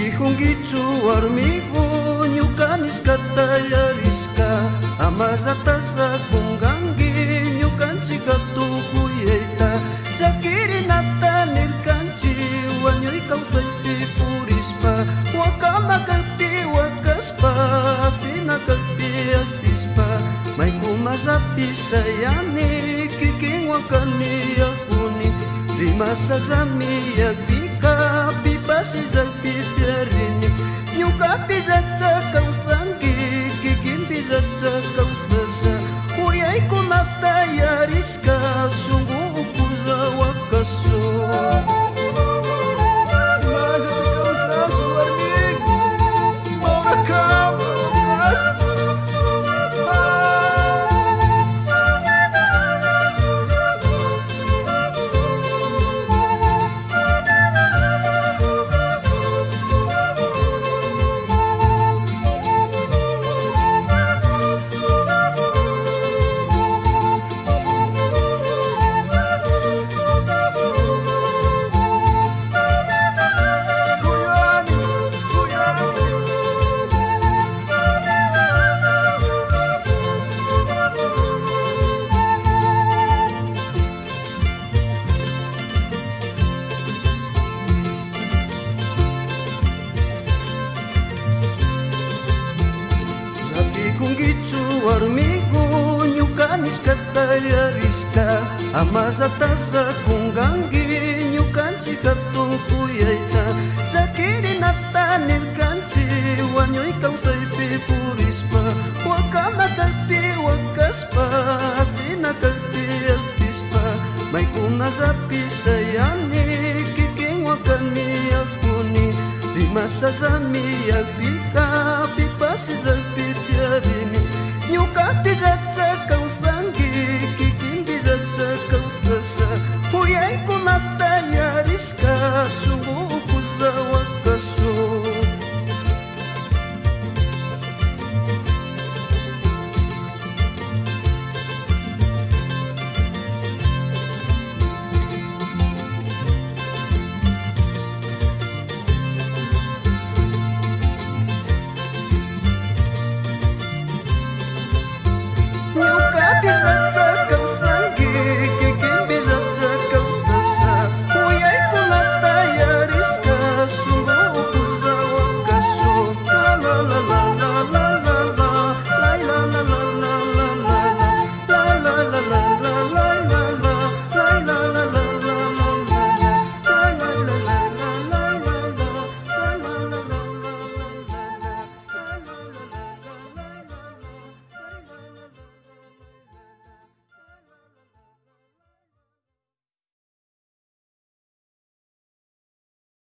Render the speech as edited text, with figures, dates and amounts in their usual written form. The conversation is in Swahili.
Kihungichu warmiku ñukanis katayariska amazataza kungangi ñukanchik tukuyayta chakirinata nirkanchi wañuy kawsaypi purispa wakama kaypi wakaspa asina kaypi asispa maykumallapi sayani kikin wakani yakuni rimasallami yakpika pipasillakpi tiyarini ñukapi llacha kawsanki kikinpi llacha kawsasha uyaykunata yarishka shunqu ukulla wakasu Kihungichu warmiku ñukanis katayariska amazataza kungangi ñukanchik tukuyayta chakirinata nirkanchi wañuy kawsaypi purispa wakama kaypi wakaspa asina kaypi asispa maykunallapi sayani kikin wakani yakuni rimasallami yakpika pipasilla